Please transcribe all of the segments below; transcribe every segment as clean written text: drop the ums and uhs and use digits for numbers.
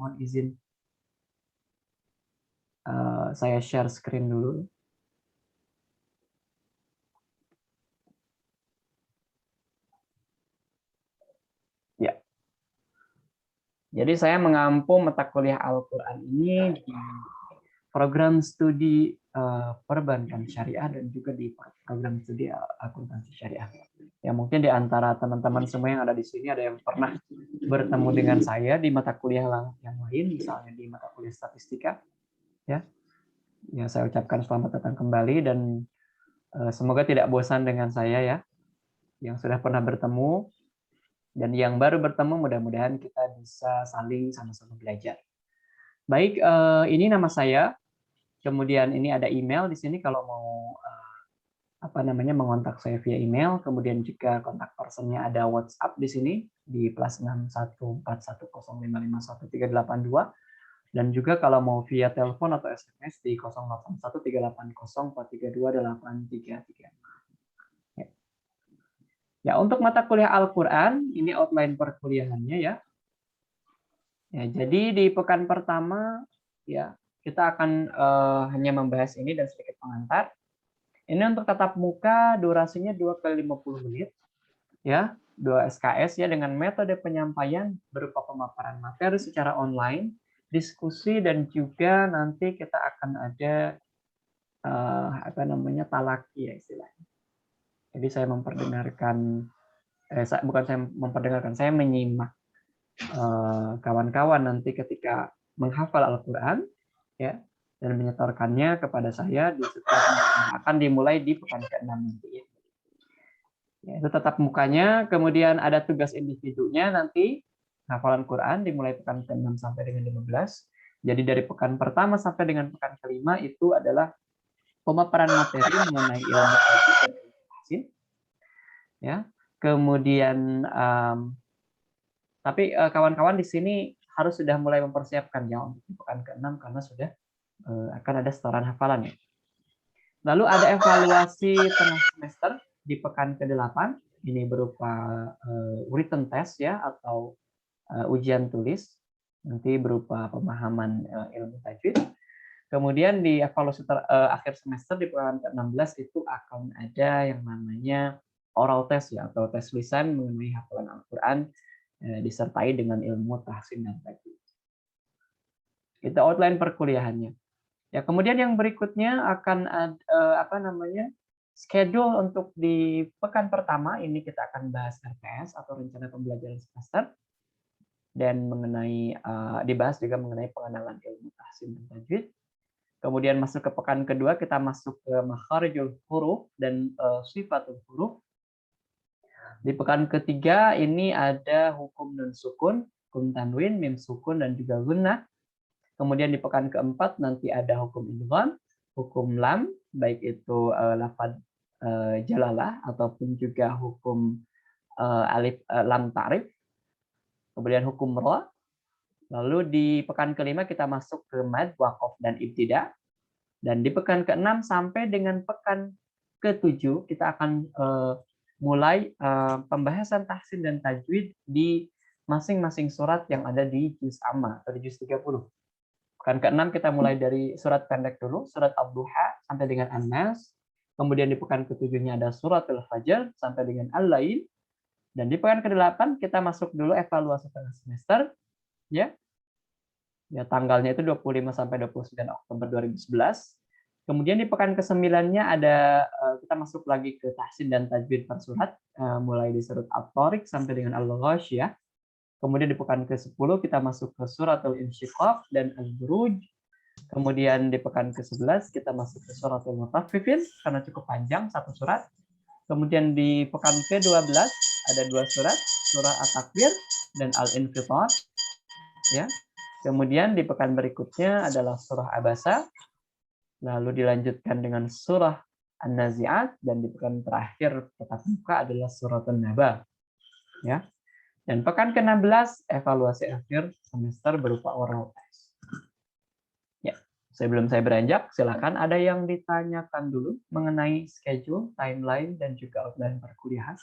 mohon izin saya share screen dulu. Ya. Jadi saya mengampu mata kuliah Al-Quran ini di program studi perbankan syariah dan juga di program studi akuntansi syariah. Ya mungkin di antara teman-teman semua yang ada di sini ada yang pernah bertemu dengan saya di mata kuliah yang lain, misalnya di mata kuliah statistika. Ya, saya ucapkan selamat datang kembali dan semoga tidak bosan dengan saya ya, yang sudah pernah bertemu dan yang baru bertemu mudah-mudahan kita bisa saling sama-sama belajar. Baik, ini nama saya. Kemudian ini ada email di sini kalau mau mengontak saya via email. Kemudian juga kontak personnya ada WhatsApp di sini di +614105513882 dan juga kalau mau via telepon atau SMS di 081380432833. Ya, untuk mata kuliah Al-Qur'an ini outline perkuliahannya ya. Ya, jadi di pekan pertama ya kita akan hanya membahas ini dan sedikit pengantar. Ini untuk tatap muka durasinya 2 kali 50 menit. Ya, 2 SKS ya dengan metode penyampaian berupa pemaparan materi secara online, diskusi dan juga nanti kita akan ada talaki ya istilahnya. Jadi saya saya menyimak kawan-kawan nanti ketika menghafal Al-Qur'an ya dan menyetorkannya kepada saya di setiap akan dimulai di pekan ke-6 nanti ya. Ya, itu tatap mukanya, kemudian ada tugas individunya nanti hafalan Quran dimulai pekan ke-6 sampai dengan 15. Jadi dari pekan pertama sampai dengan pekan ke-5 itu adalah pemaparan materi mengenai ilmu tajwid dan ilmu tahsin. Ya. Kemudian tapi kawan-kawan di sini harus sudah mulai mempersiapkan ya untuk pekan ke-6 karena sudah akan ada setoran hafalan ya. Lalu ada evaluasi tengah semester di pekan ke-8, ini berupa written test ya atau ujian tulis, nanti berupa pemahaman ilmu tajwid. Kemudian di evaluasi akhir semester di pekan ke-16 itu akan ada yang namanya oral test ya atau tes lisan mengenai hafalan Al-Qur'an disertai dengan ilmu tahsin dan tajwid. Itu outline perkuliahannya. Ya, kemudian yang berikutnya akan schedule untuk di pekan pertama ini kita akan bahas RPS atau rencana pembelajaran semester dan dibahas juga mengenai pengenalan ilmu tahsin dan tajwid. Kemudian masuk ke pekan kedua kita masuk ke makharijul huruf dan sifatul huruf. Di pekan ketiga ini ada hukum nun sukun, hukum tanwin, mim sukun dan juga gunnah. Kemudian di pekan keempat nanti ada hukum idgham, hukum lam, baik itu lafaz jalalah ataupun juga hukum alif lam ta'rif. Kemudian hukum ra. Lalu di pekan kelima kita masuk ke mad, waqaf dan ibtida. Dan di pekan keenam sampai dengan pekan ketujuh kita akan mulai pembahasan tahsin dan tajwid di masing-masing surat yang ada di juz amma atau di juz 30. Pekan ke-6 kita mulai dari surat pendek dulu, surat Ad-Duha sampai dengan An-Nas. Kemudian di pekan ke-7-nya ada surat Al-Fajr sampai dengan Al-Lail. Dan di pekan ke-8 kita masuk dulu evaluasi tengah semester. Ya, tanggalnya itu 25 sampai 29 Oktober 2011. Kemudian di pekan ke-9-nya ada kita masuk lagi ke tahsin dan tajwid per surat, mulai di surat At-Tariq sampai dengan Al-Ghasyiyah. Kemudian di pekan ke-10 kita masuk ke surat Al-Insyiqaq dan Al-Buruj. Kemudian di pekan ke-11 kita masuk ke surat Al-Mutaffifin karena cukup panjang satu surat. Kemudian di pekan ke-12 ada dua surat, surah At-Takwir dan Al-Infitar. Ya. Kemudian di pekan berikutnya adalah surah Abasa. Lalu dilanjutkan dengan surah An-Nazi'at dan di pekan terakhir tetap muka adalah surah An-Naba. Ya. Dan pekan ke-16 evaluasi akhir semester berupa oral test. Ya, sebelum saya beranjak, silakan ada yang ditanyakan dulu mengenai schedule, timeline, dan juga outline perkuliahan.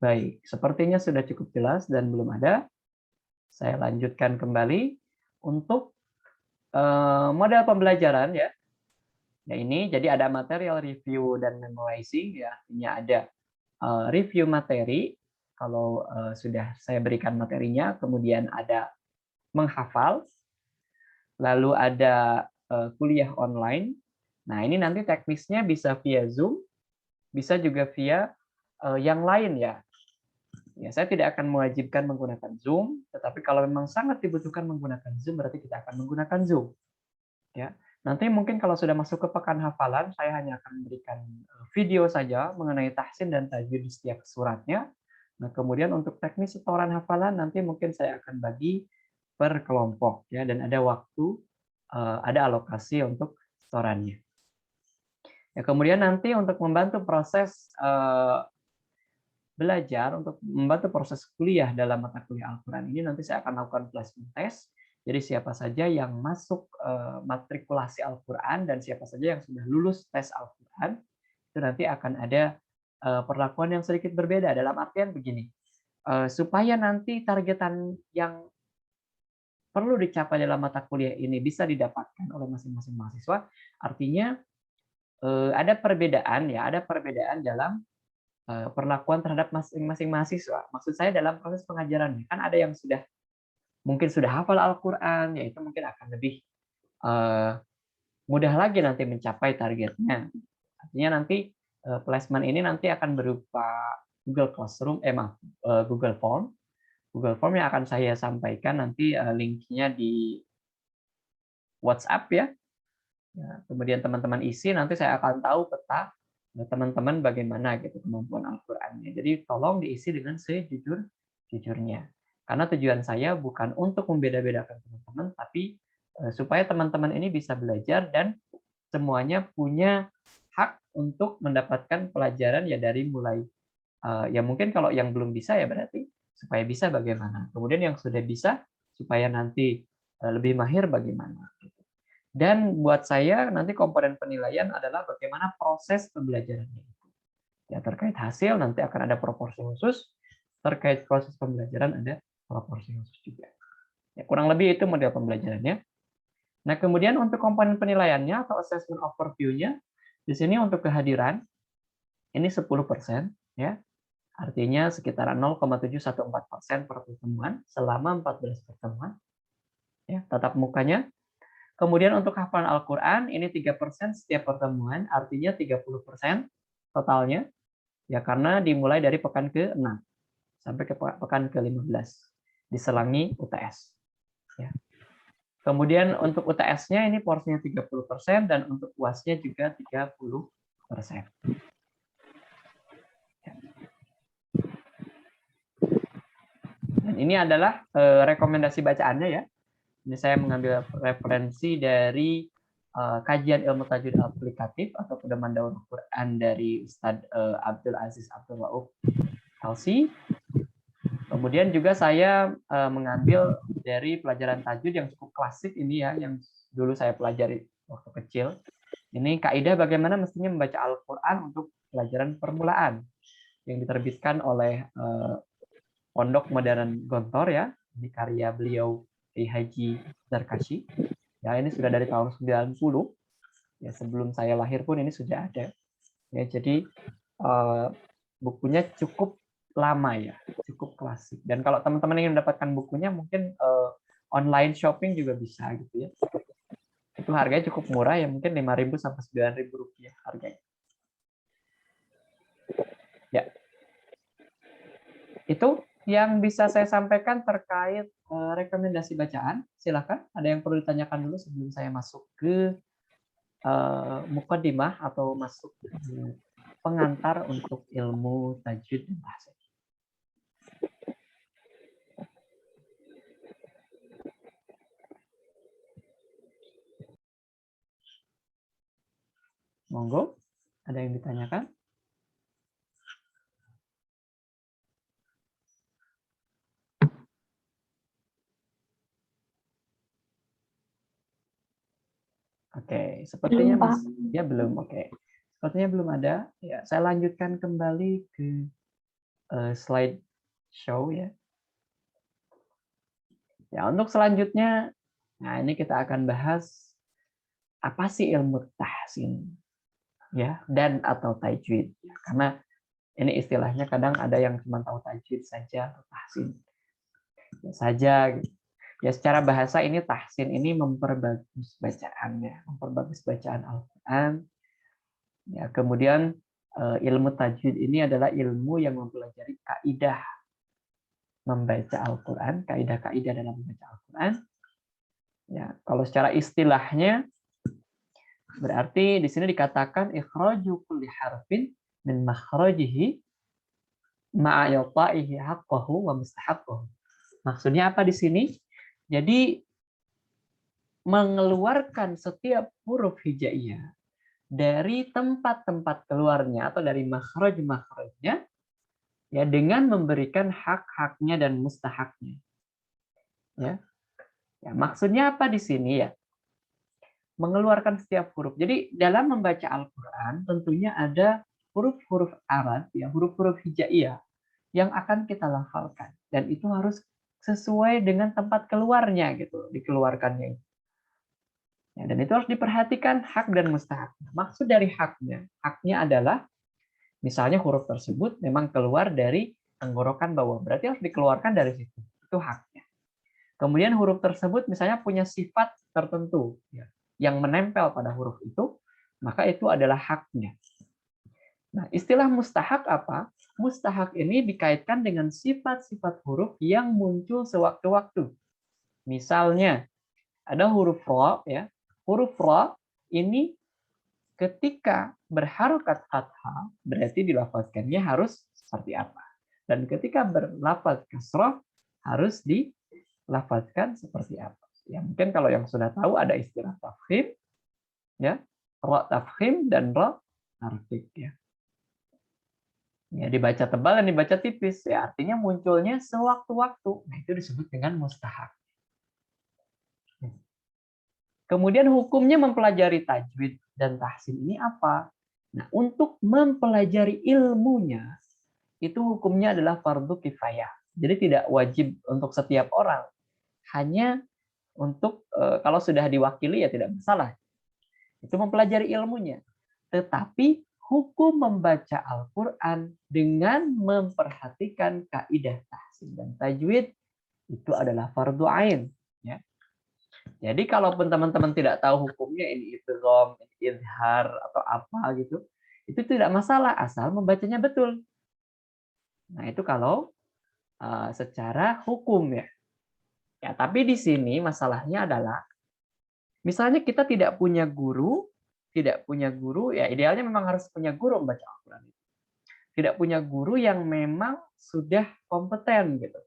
Baik, sepertinya sudah cukup jelas dan belum ada. Saya lanjutkan kembali untuk model pembelajaran ya. Nah ini jadi ada material review dan memorizing ya. Artinya ada review materi kalau sudah saya berikan materinya, kemudian ada menghafal, lalu ada kuliah online. Nah ini nanti teknisnya bisa via Zoom, bisa juga via yang lain ya. Ya, saya tidak akan mewajibkan menggunakan Zoom, tetapi kalau memang sangat dibutuhkan menggunakan Zoom, berarti kita akan menggunakan Zoom. Ya, nanti mungkin kalau sudah masuk ke pekan hafalan, saya hanya akan memberikan video saja mengenai tahsin dan tajwid di setiap suratnya. Nah, kemudian untuk teknis setoran hafalan nanti mungkin saya akan bagi per kelompok ya, dan ada waktu, ada alokasi untuk setorannya. Ya, kemudian nanti untuk membantu proses belajar untuk membantu proses kuliah dalam mata kuliah Al-Quran ini nanti saya akan lakukan placement test. Jadi siapa saja yang masuk matrikulasi Al-Quran dan siapa saja yang sudah lulus tes Al-Quran itu nanti akan ada perlakuan yang sedikit berbeda dalam artian begini. Supaya nanti targetan yang perlu dicapai dalam mata kuliah ini bisa didapatkan oleh masing-masing mahasiswa, artinya ada perbedaan ya, ada perbedaan dalam perlakuan terhadap masing-masing mahasiswa. Maksud saya dalam proses pengajaran, kan ada yang sudah mungkin sudah hafal Al-Quran, yaitu mungkin akan lebih mudah lagi nanti mencapai targetnya. Artinya nanti placement ini nanti akan berupa Google Classroom, Google Form. Google Form yang akan saya sampaikan nanti linknya di WhatsApp ya. Kemudian teman-teman isi, nanti saya akan tahu peta teman-teman bagaimana gitu kemampuan Al-Qur'annya. Jadi tolong diisi dengan sejujur-jujurnya. Karena tujuan saya bukan untuk membeda-bedakan teman-teman, tapi supaya teman-teman ini bisa belajar dan semuanya punya hak untuk mendapatkan pelajaran ya dari mulai ya mungkin kalau yang belum bisa ya berarti supaya bisa bagaimana. Kemudian yang sudah bisa supaya nanti lebih mahir bagaimana. Dan buat saya nanti komponen penilaian adalah bagaimana proses pembelajarannya itu. Ya terkait hasil nanti akan ada proporsi khusus, terkait proses pembelajaran ada proporsi khusus juga. Ya, kurang lebih itu model pembelajarannya. Nah, kemudian untuk komponen penilaiannya atau assessment overview-nya, di sini untuk kehadiran ini 10% ya. Artinya sekitar 0,714% per pertemuan selama 14 pertemuan. Ya, tatap mukanya. Kemudian untuk hafalan Al-Quran, ini 3% setiap pertemuan, artinya 30% totalnya, ya karena dimulai dari pekan ke-6 sampai ke pekan ke-15, diselangi UTS. Ya. Kemudian untuk UTS-nya ini porsinya 30% dan untuk UAS-nya juga 30%. Dan ini adalah rekomendasi bacaannya ya. Ini saya mengambil referensi dari kajian ilmu tajwid aplikatif atau pedoman daur Quran dari Ustadz Abdul Aziz Abdul Rauf LC. Kemudian juga saya mengambil dari pelajaran tajwid yang cukup klasik ini ya, yang dulu saya pelajari waktu kecil. Ini kaidah bagaimana mestinya membaca Al-Quran untuk pelajaran permulaan yang diterbitkan oleh Pondok Modern Gontor ya, di karya beliau Haji Zarkashi. Ya, ini sudah dari tahun 90. Ya, sebelum saya lahir pun ini sudah ada. Ya, jadi bukunya cukup lama ya, cukup klasik. Dan kalau teman-teman ingin mendapatkan bukunya mungkin online shopping juga bisa gitu ya. Itu harganya cukup murah ya, mungkin 5.000 sampai 9.000 rupiah harganya. Ya. Itu yang bisa saya sampaikan terkait rekomendasi bacaan. Silakan, ada yang perlu ditanyakan dulu sebelum saya masuk ke mukaddimah atau masuk ke pengantar untuk ilmu tajwid dan bahasa. Monggo, ada yang ditanyakan? Oke, sepertinya ya belum. Oke, sepertinya belum ada. Ya, saya lanjutkan kembali ke slide show ya. Ya, untuk selanjutnya, nah ini kita akan bahas apa sih ilmu tahsin ya dan atau tajwid. Ya, karena ini istilahnya kadang ada yang cuma tahu tajwid saja atau tahsin ya saja gitu. Ya secara bahasa ini tahsin ini memperbagus bacaan ya, memperbagus bacaan Al-Qur'an. Ya, kemudian ilmu tajwid ini adalah ilmu yang mempelajari kaidah membaca Al-Qur'an, kaidah-kaidah dalam membaca Al-Qur'an. Ya, kalau secara istilahnya berarti di sini dikatakan ikhraju kulli harfin min makhrajihi ma'a yata'ihi haqqahu wa mustahaqqahu. Maksudnya apa di sini? Jadi mengeluarkan setiap huruf hijaiyah dari tempat-tempat keluarnya atau dari makhraj-makhrajnya ya dengan memberikan hak-haknya dan mustahaknya. Ya. Ya, maksudnya apa di sini ya? Mengeluarkan setiap huruf. Jadi dalam membaca Al-Qur'an tentunya ada huruf-huruf arad ya, huruf-huruf hijaiyah yang akan kita lafalkan dan itu harus sesuai dengan tempat keluarnya gitu, dikeluarkannya. Ya, dan itu harus diperhatikan hak dan mustahak. Maksud dari haknya adalah misalnya huruf tersebut memang keluar dari tenggorokan bawah, berarti harus dikeluarkan dari situ. Itu haknya. Kemudian huruf tersebut misalnya punya sifat tertentu ya, yang menempel pada huruf itu, maka itu adalah haknya. Nah, istilah mustahak apa? Mustahak ini dikaitkan dengan sifat-sifat huruf yang muncul sewaktu-waktu. Misalnya, ada huruf ro ya. Huruf ro ini ketika berharokat fathah berarti dilafazkannya harus seperti apa. Dan ketika berlafaz kasrah harus dilafazkan seperti apa. Ya, mungkin kalau yang sudah tahu ada istilah tafkhim ya, ro tafkhim dan ro tarqiq ya. Ya, dibaca tebal dan dibaca tipis ya, artinya munculnya sewaktu-waktu. Nah, itu disebut dengan mustahak. Kemudian hukumnya mempelajari tajwid dan tahsin ini apa? Nah, untuk mempelajari ilmunya itu hukumnya adalah fardu kifayah. Jadi tidak wajib untuk setiap orang. Hanya untuk kalau sudah diwakili ya tidak masalah. Itu mempelajari ilmunya. Tetapi hukum membaca Al-Qur'an dengan memperhatikan kaidah tahsin dan tajwid itu adalah fardu ain ya. Jadi kalaupun teman-teman tidak tahu hukumnya ini idgham, ini izhar atau apa gitu, itu tidak masalah asal membacanya betul. Nah, itu kalau secara hukum ya. Ya, tapi di sini masalahnya adalah misalnya kita tidak punya guru ya idealnya memang harus punya guru membaca Al-Qur'an. Tidak punya guru yang memang sudah kompeten gitu.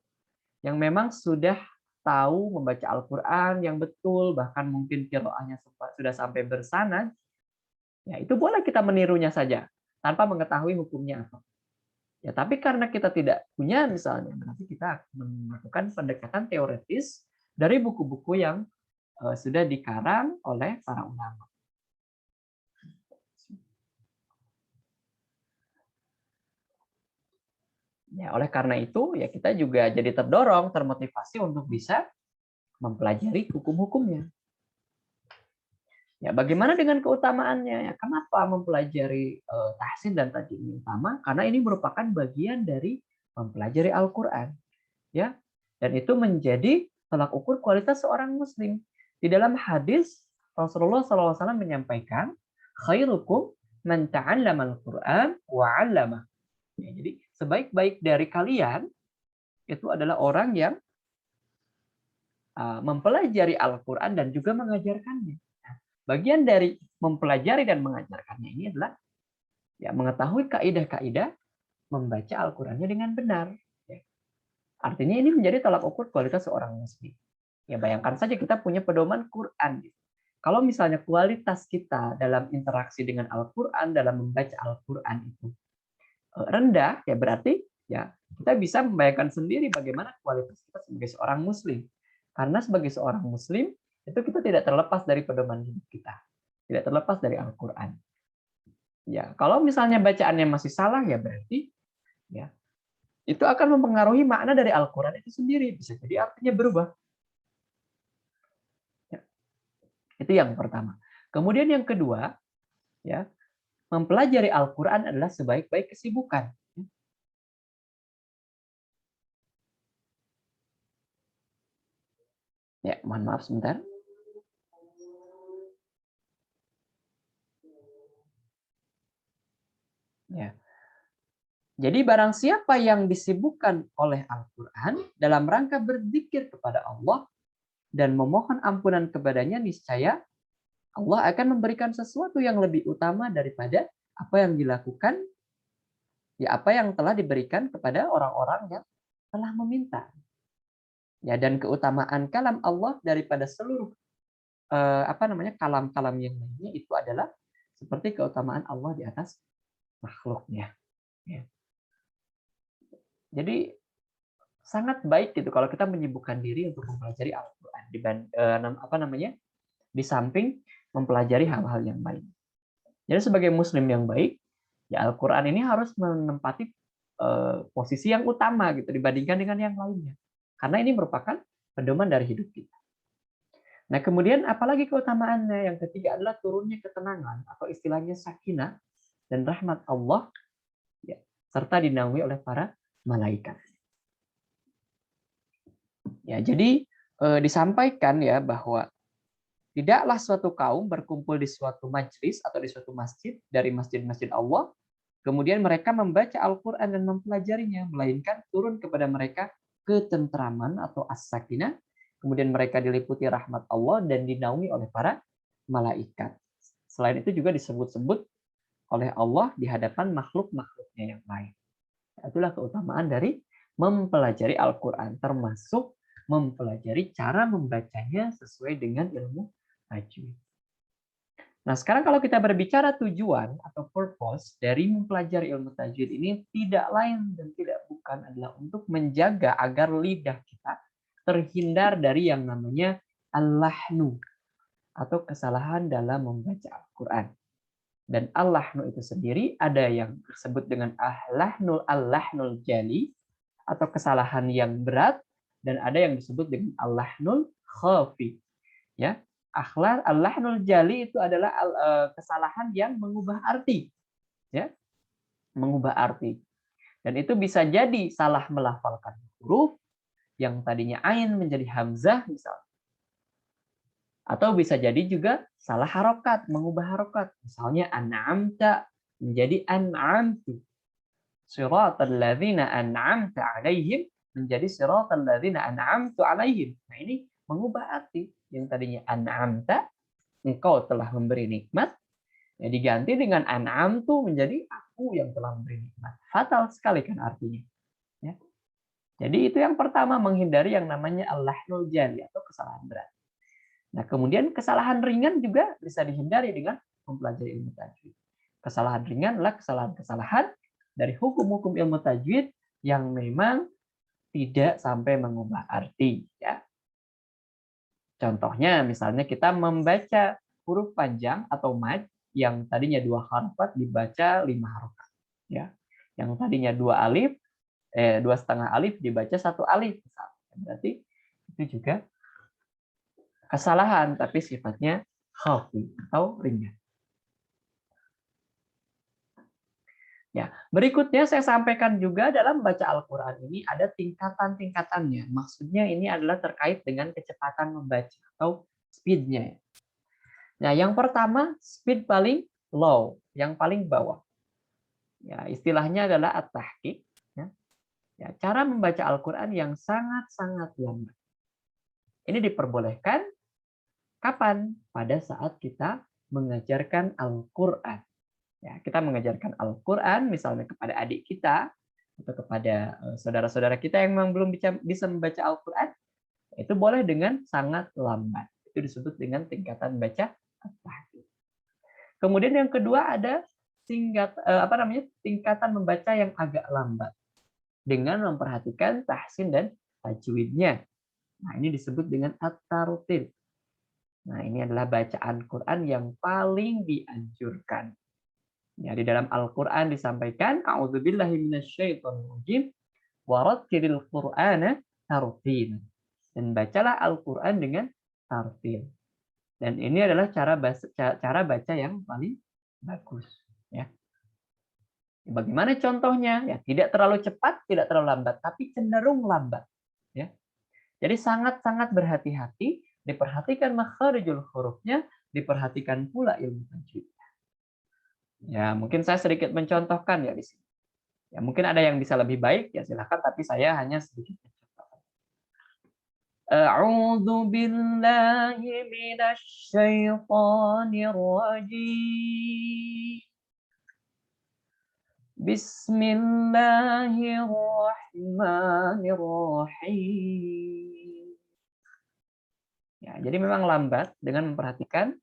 Yang memang sudah tahu membaca Al-Qur'an yang betul, bahkan mungkin qiraahnya sudah sampai bersanad, ya itu boleh kita menirunya saja tanpa mengetahui hukumnya apa. Ya, tapi karena kita tidak punya misalnya, berarti kita melakukan pendekatan teoretis dari buku-buku yang sudah dikarang oleh para ulama. Ya, oleh karena itu ya kita juga jadi terdorong, termotivasi untuk bisa mempelajari hukum-hukumnya. Ya, bagaimana dengan keutamaannya? Ya, kenapa mempelajari tahsin dan tajwid ini utama? Karena ini merupakan bagian dari mempelajari Al-Qur'an. Ya. Dan itu menjadi tolak ukur kualitas seorang muslim. Di dalam hadis Rasulullah SAW menyampaikan, khairukum man ta'allama al-Qur'an wa 'allama. Ya, jadi sebaik-baik dari kalian itu adalah orang yang mempelajari Al-Qur'an dan juga mengajarkannya. Bagian dari mempelajari dan mengajarkannya ini adalah ya mengetahui kaidah-kaidah membaca Al-Qur'annya dengan benar. Ya. Artinya ini menjadi tolak ukur kualitas seorang muslim. Ya bayangkan saja kita punya pedoman Quran. Kalau misalnya kualitas kita dalam interaksi dengan Al-Qur'an, dalam membaca Al-Qur'an itu rendah, ya berarti ya kita bisa membayangkan sendiri bagaimana kualitas kita sebagai seorang muslim. Karena sebagai seorang muslim itu kita tidak terlepas dari pedoman hidup kita, tidak terlepas dari Al-Qur'an. Ya, kalau misalnya bacaannya masih salah ya berarti ya itu akan mempengaruhi makna dari Al-Quran itu sendiri. Bisa jadi artinya berubah. Ya, itu yang pertama. Kemudian yang kedua, ya, mempelajari Al-Quran adalah sebaik-baik kesibukan. Ya, mohon maaf sebentar. Ya. Jadi barang siapa yang disibukkan oleh Al-Quran dalam rangka berzikir kepada Allah dan memohon ampunan kepadanya, niscaya Allah akan memberikan sesuatu yang lebih utama daripada apa yang dilakukan, ya apa yang telah diberikan kepada orang-orang yang telah meminta. Ya, dan keutamaan kalam Allah daripada seluruh kalam-kalam yang lainnya itu adalah seperti keutamaan Allah di atas makhluknya. Ya. Jadi sangat baik gitu kalau kita menyibukkan diri untuk mempelajari Al-Quran di samping mempelajari hal-hal yang lain. Jadi sebagai Muslim yang baik, ya Al-Quran ini harus menempati posisi yang utama gitu dibandingkan dengan yang lainnya, karena ini merupakan pedoman dari hidup kita. Nah kemudian apalagi keutamaannya? Yang ketiga adalah turunnya ketenangan atau istilahnya sakinah dan rahmat Allah, ya, serta dinaungi oleh para malaikat. Ya, jadi disampaikan ya bahwa tidaklah suatu kaum berkumpul di suatu majelis atau di suatu masjid dari masjid-masjid Allah, kemudian mereka membaca Al-Quran dan mempelajarinya, melainkan turun kepada mereka ketentraman atau as-sakinah, kemudian mereka diliputi rahmat Allah dan dinaungi oleh para malaikat. Selain itu juga disebut-sebut oleh Allah di hadapan makhluk-makhluknya yang lain. Itulah keutamaan dari mempelajari Al-Quran, termasuk mempelajari cara membacanya sesuai dengan ilmu tajwid. Nah, sekarang kalau kita berbicara tujuan atau purpose dari mempelajari ilmu tajwid ini tidak lain dan tidak bukan adalah untuk menjaga agar lidah kita terhindar dari yang namanya al-lahnu atau kesalahan dalam membaca Al-Quran. Dan al-lahnu itu sendiri ada yang disebut dengan al-lahnul jali atau kesalahan yang berat, dan ada yang disebut dengan al-lahnul khafi. Ya, al-lahnul jali itu adalah kesalahan yang mengubah arti, ya, mengubah arti. Dan itu bisa jadi salah melafalkan huruf yang tadinya ain menjadi hamzah misalnya. Atau bisa jadi juga salah harokat, mengubah harokat. Misalnya an'amta menjadi an'amtu. Siratal ladzina an'amta 'alaihim menjadi siratal ladzina an'amtu 'alaihim. Nah, ini mengubah arti. Yang tadinya an'amta, engkau telah memberi nikmat, ya diganti dengan an'amtu menjadi aku yang telah memberi nikmat. Fatal sekali kan artinya. Ya. Jadi itu yang pertama, menghindari yang namanya al-lahnul jali atau kesalahan berat. Nah, kemudian kesalahan ringan juga bisa dihindari dengan mempelajari ilmu tajwid. Kesalahan ringan adalah kesalahan-kesalahan dari hukum-hukum ilmu tajwid yang memang tidak sampai mengubah arti, ya. Contohnya misalnya kita membaca huruf panjang atau mad yang tadinya 2 harokat dibaca 5 harokat, ya. Yang tadinya 2,5 alif dibaca 1 alif misalnya. Berarti itu juga kesalahan tapi sifatnya khafi atau ringan. Ya, berikutnya saya sampaikan juga dalam baca Al-Quran ini ada tingkatan-tingkatannya. Maksudnya ini adalah terkait dengan kecepatan membaca atau speed-nya. Nah, yang pertama speed paling low, yang paling bawah. Ya, istilahnya adalah at-tahqiq. Ya. Ya, cara membaca Al-Quran yang sangat-sangat lambat. Ini diperbolehkan kapan? Pada saat kita mengajarkan Al-Quran. Ya, kita mengajarkan Al-Quran misalnya kepada adik kita atau kepada saudara-saudara kita yang memang belum bisa membaca Al-Quran, itu boleh dengan sangat lambat. Itu disebut dengan tingkatan baca at-tahqiq. Kemudian yang kedua ada tingkatan membaca yang agak lambat dengan memperhatikan tahsin dan tajwidnya. Nah, ini disebut dengan at-tartil. Nah, ini adalah bacaan Quran yang paling dianjurkan. Ya, di dalam Al-Quran disampaikan, A'udzubillahi minasyaitonirrajim, warattilil Qur'ana tartila. Dan bacalah Al-Qur'an dengan tartil. Dan ini adalah cara baca yang paling bagus, ya. Bagaimana contohnya? Ya, tidak terlalu cepat, tidak terlalu lambat, tapi cenderung lambat, ya. Jadi sangat-sangat berhati-hati, diperhatikan makharijul hurufnya, diperhatikan pula ilmu tajwid. Ya, mungkin saya sedikit mencontohkan ya di sini. Ya, mungkin ada yang bisa lebih baik, ya silakan, tapi saya hanya sedikit mencontohkan. A'udzu billahi minasy syaithanir rajim. Bismillahirrahmanirrahim. Ya, jadi memang lambat dengan memperhatikan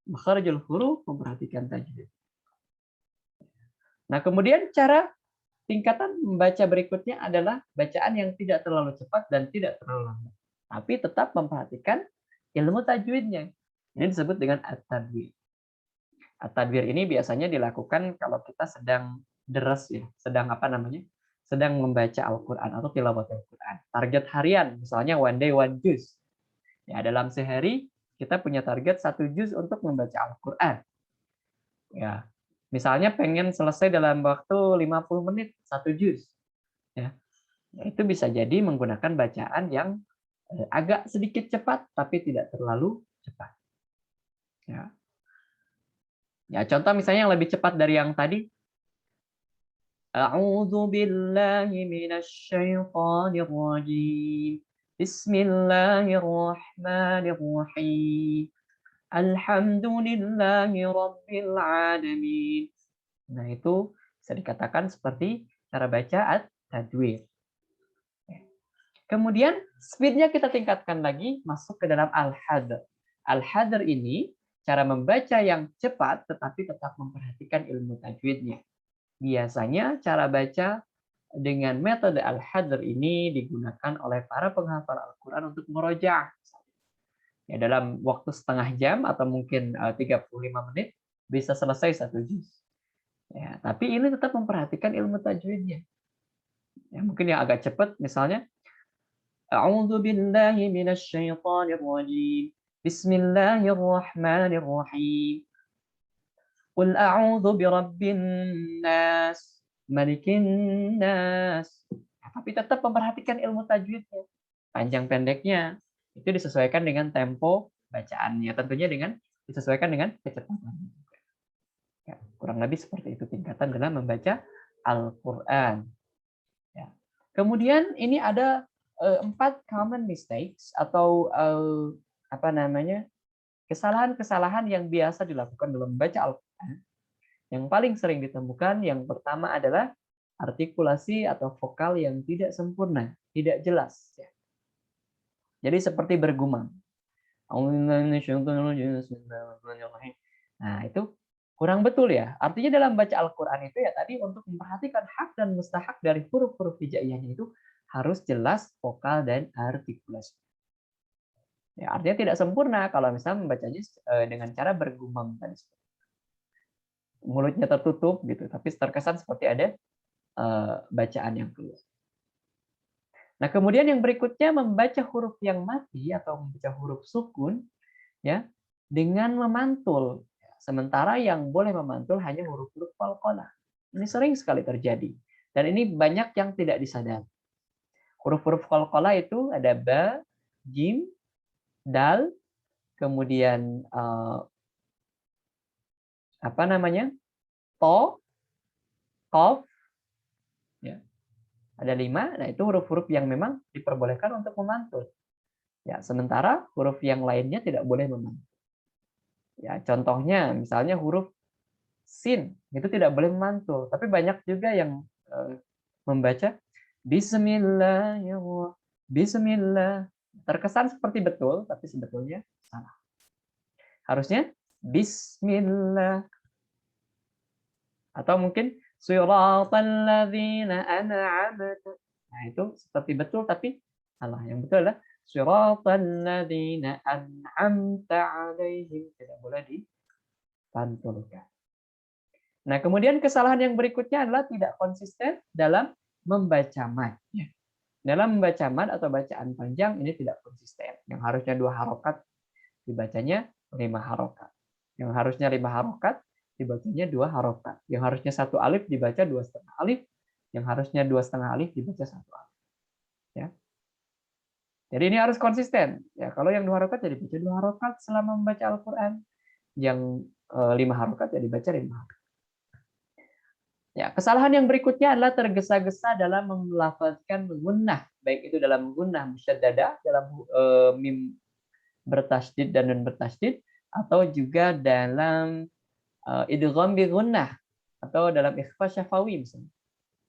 makharijul huruf, memperhatikan tajwid. Nah, kemudian cara tingkatan membaca berikutnya adalah bacaan yang tidak terlalu cepat dan tidak terlalu lambat, tapi tetap memperhatikan ilmu tajwidnya. Ini disebut dengan at-tadwir. At-tadwir ini biasanya dilakukan kalau kita sedang deres ya, sedang apa namanya? Sedang membaca Al-Qur'an atau tilawatul Qur'an. Target harian, misalnya one day one juz. Ya, dalam sehari kita punya target 1 juz untuk membaca Al-Qur'an. Ya. Misalnya pengen selesai dalam waktu 50 menit 1 juz. Ya. Itu bisa jadi menggunakan bacaan yang agak sedikit cepat tapi tidak terlalu cepat. Ya. Ya, contoh misalnya yang lebih cepat dari yang tadi. A'udzu billahi minasy syaithanir rajim. Bismillahirrahmanirrahim. Alhamdulillahi rabbil alamin. Nah, itu bisa dikatakan seperti cara baca at-tajwid. Kemudian speed-nya kita tingkatkan lagi, masuk ke dalam al-hadr. Al-hadr ini cara membaca yang cepat tetapi tetap memperhatikan ilmu tajwidnya. Biasanya cara baca dengan metode al-hadr ini digunakan oleh para penghafal Al-Qur'an untuk murojaah. Ya, dalam waktu setengah jam atau mungkin 35 menit bisa selesai 1 juz. Ya, tapi ini tetap memperhatikan ilmu tajwidnya. Ya, mungkin yang agak cepat misalnya A'udzu billahi minasy syaithanir rajim. Bismillahirrahmanirrahim. Qul a'udzu birabbin nas, malikin nas. Ya, tapi tetap memperhatikan ilmu tajwidnya. Panjang pendeknya itu disesuaikan dengan tempo bacaannya, tentunya disesuaikan dengan kecepatan. Ya, kurang lebih seperti itu tingkatan dalam membaca Al-Qur'an. Ya. Kemudian ini ada 4 common mistakes atau apa namanya? Kesalahan-kesalahan yang biasa dilakukan dalam membaca Al-Qur'an. Yang paling sering ditemukan yang pertama adalah artikulasi atau vokal yang tidak sempurna, tidak jelas ya. Jadi seperti bergumam. Nah, itu kurang betul ya. Artinya dalam baca Al-Qur'an itu ya tadi untuk memperhatikan hak dan mustahak dari huruf-huruf hijaiyahnya itu harus jelas vokal dan artikulasi. Ya, artinya tidak sempurna kalau misalnya membacanya dengan cara bergumam tadi. Mulutnya tertutup gitu, tapi terkesan seperti ada bacaan yang keluar. Nah, kemudian yang berikutnya membaca huruf yang mati atau membaca huruf sukun ya dengan memantul. Sementara yang boleh memantul hanya huruf-huruf qalqalah. Ini sering sekali terjadi dan ini banyak yang tidak disadari. Huruf-huruf qalqalah itu ada ba, jim, dal, kemudian apa namanya? To, qaf, ya. Ada 5, nah itu huruf-huruf yang memang diperbolehkan untuk memantul. Ya, sementara huruf yang lainnya tidak boleh memantul. Ya, contohnya misalnya huruf sin itu tidak boleh memantul, tapi banyak juga yang membaca Bismillahirrahmanirrahim. Bismillah. Terkesan seperti betul, tapi sebetulnya salah. Harusnya Bismillah. Atau mungkin Siratal ladzina an'amta. Nah, itu seperti betul tapi salah. Yang betul adalah Siratal ladzina an'amta 'alaihim. Tidak boleh dipantulkan. Nah, kemudian kesalahan yang berikutnya adalah tidak konsisten dalam membaca mad. Dalam membaca mad atau bacaan panjang ini tidak konsisten. Yang harusnya 2 harokat dibacanya 5 harokat. Yang harusnya 5 harokat dibacanya 2 harokat. Yang harusnya 1 alif dibaca 2,5 alif. Yang harusnya 2,5 alif dibaca 1 alif. Ya. Jadi ini harus konsisten. Ya, kalau yang 2 harokat jadi baca 2 harokat selama membaca Al-Quran. Yang 5 harokat ya dibaca 5 harokat. Ya, kesalahan yang berikutnya adalah tergesa-gesa dalam melafazkan gunnah, baik itu dalam gunnah musyaddadah, dalam mim bertasydid dan nun bertasydid, atau juga dalam idgham bi gunnah atau dalam ikhfa syafawi misalnya.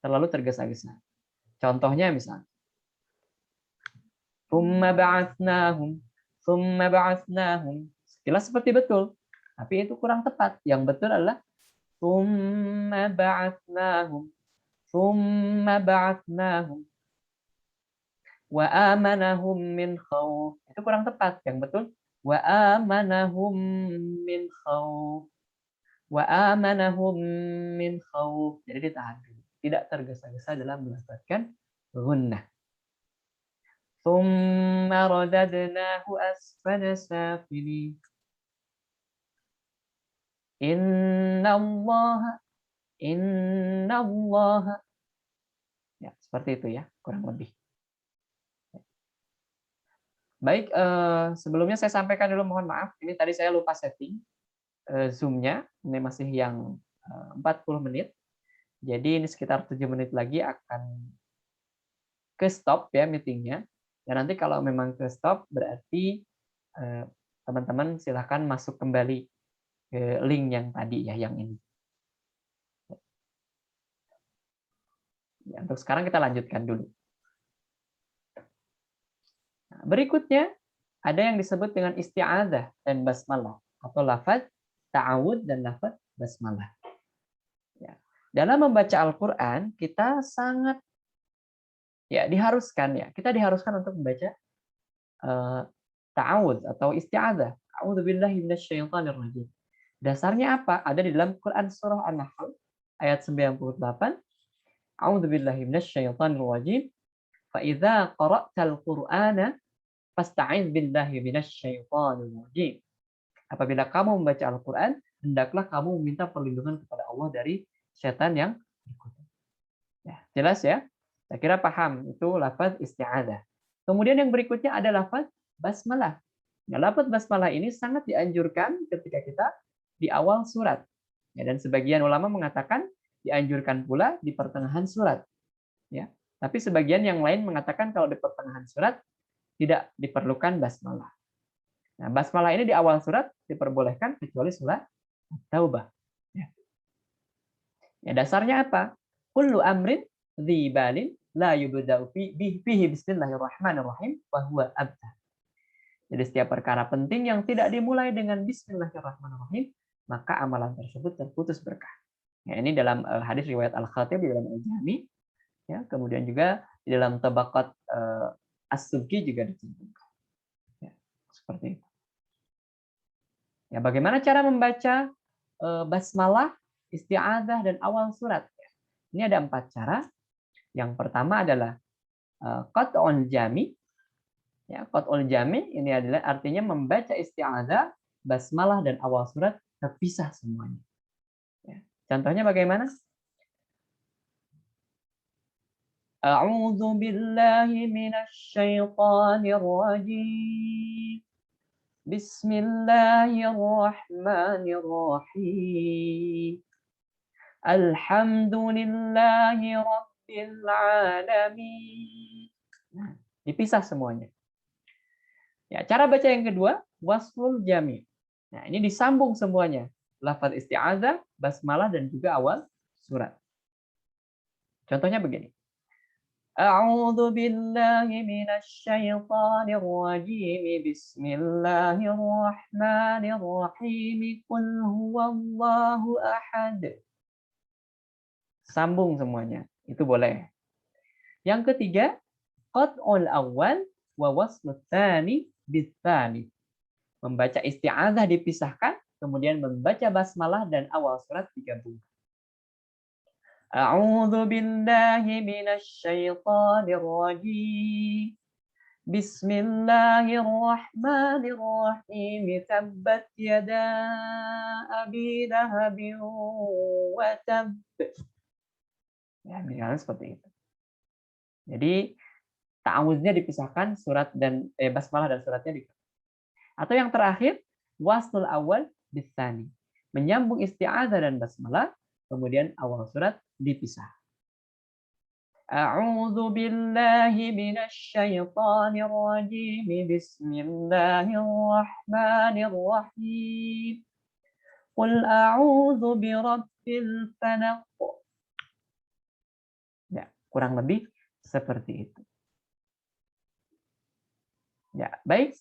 Terlalu tergesa-gesa. Contohnya misalnya Tsumma ba'atsnahum, tsumma ba'atsnahum. Sekilas seperti betul, tapi itu kurang tepat. Yang betul adalah tsumma ba'atsnahum, tsumma ba'atsnahum wa amanahum min khauf. Itu kurang tepat. Yang betul wa amanahum min khauf. Wa amanahum min khauf. Jadi ditahan dulu. Tidak tergesa-gesa dalam melafazkan gunnah. Tsumma radadnahu asfala safilin. Innallaha ya, seperti itu ya, kurang lebih. Baik, sebelumnya saya sampaikan dulu, mohon maaf, ini tadi saya lupa setting Zoom-nya, ini masih yang 40 menit. Jadi ini sekitar 7 menit lagi akan ke stop ya meetingnya. Dan nanti kalau memang ke stop berarti teman-teman silahkan masuk kembali ke link yang tadi ya, yang ini. Ya, untuk sekarang kita lanjutkan dulu. Nah, berikutnya ada yang disebut dengan isti'adzah dan basmalah atau lafaz ta'awud dan lafaz basmalah. Ya. Dalam membaca Al-Qur'an kita sangat ya diharuskan ya, kita diharuskan untuk membaca ta'awud atau isti'adzah. A'udzubillahi minasyaitonirrajim. Dasarnya apa? Ada di dalam Quran surah An-Nahl ayat 98. A'udzubillahi minasyaitonirrajim. Fa idza qara'tal Qur'ana fasta'iz billahi minasyaitonirrajim. Apabila kamu membaca Al-Qur'an, hendaklah kamu meminta perlindungan kepada Allah dari setan yang berikutnya. Ya, jelas ya? Saya kira paham itu lafaz isti'adzah. Kemudian yang berikutnya ada lafaz basmalah. Nah, lafaz basmalah ini sangat dianjurkan ketika kita di awal surat. Ya, dan sebagian ulama mengatakan dianjurkan pula di pertengahan surat. Ya. Tapi sebagian yang lain mengatakan kalau di pertengahan surat tidak diperlukan basmalah. Nah, basmalah ini di awal surat diperbolehkan kecuali surat Taubah. Ya. Ya, dasarnya apa? Kullu amrin dzibalin la yubda'u fihi bismillahirrahmanirrahim wa huwa abtar. Jadi setiap perkara penting yang tidak dimulai dengan bismillahirrahmanirrahim, maka amalan tersebut terputus berkah. Ya, ini dalam hadis riwayat Al-Khatib di dalam Al-Jami, ya, kemudian juga di dalam Tabaqat As-Subki juga disebutkan. Ya, seperti itu. Ya, bagaimana cara membaca basmalah, isti'adzah dan awal surat? Ini ada 4 cara. Yang pertama adalah qat'ul jami. Ya, qat'ul jami ini adalah artinya membaca isti'adzah, basmalah dan awal surat terpisah semuanya. Ya. Contohnya bagaimana? A'udzu billahi minasy syaithanir rajim. Bismillahirrahmanirrahim. Alhamdulillahi rabbil alamin. Nah, dipisah semuanya. Ya, cara baca yang kedua, wasful jami. Nah, ini disambung semuanya. Lafaz isti'adzah, basmalah dan juga awal surat. Contohnya begini. A'udzu billahi minasy syaithanir rajim. Bismillahirrahmanirrahim. Qul huwallahu ahad. Sambung semuanya. Itu boleh. Yang ketiga, qat'ul awwal wa waslut tsani bitsani. Membaca isti'adzah dipisahkan, kemudian membaca basmalah dan awal surat digabungkan. A'udzu billahi minasy syaithanir rajim. Bismillahirrahmanirrahim. Tabbat yada abi lahabin wa tab. Ya, misalnya seperti itu. Jadi ta'awudznya dipisahkan, surat dan basmalah dan suratnya dipisahkan. Atau yang terakhir, waslul awal bisani. Menyambung isti'adzah dan basmalah, kemudian awal surat dipisah. A'udzu billahi minasy syaithanir rajim. Bismillahirrahmanirrahim. Qul a'udzu birabbil falaq. Ya, kurang lebih seperti itu. Ya, baik.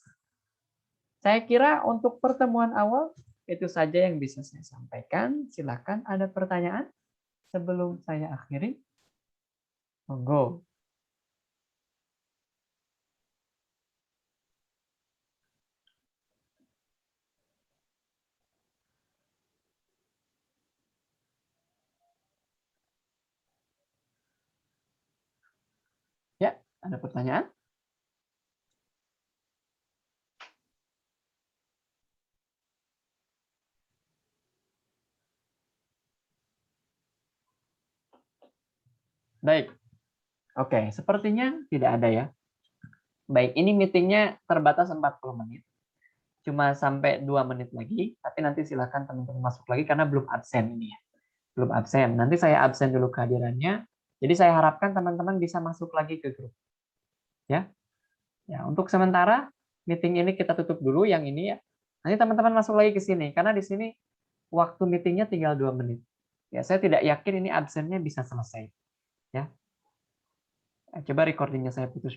Saya kira untuk pertemuan awal itu saja yang bisa saya sampaikan. Silakan ada pertanyaan sebelum saya akhiri. Monggo. Ya, ada pertanyaan? Baik. Oke, sepertinya tidak ada ya. Baik, ini meetingnya terbatas 40 menit. Cuma sampai 2 menit lagi, tapi nanti silakan teman-teman masuk lagi karena belum absen ini ya. Belum absen. Nanti saya absen dulu kehadirannya. Jadi saya harapkan teman-teman bisa masuk lagi ke grup. Ya. Ya, untuk sementara meeting ini kita tutup dulu yang ini ya. Nanti teman-teman masuk lagi ke sini karena di sini waktu meetingnya tinggal 2 menit. Ya, saya tidak yakin ini absennya bisa selesai. Ya. Coba recordingnya saya putus.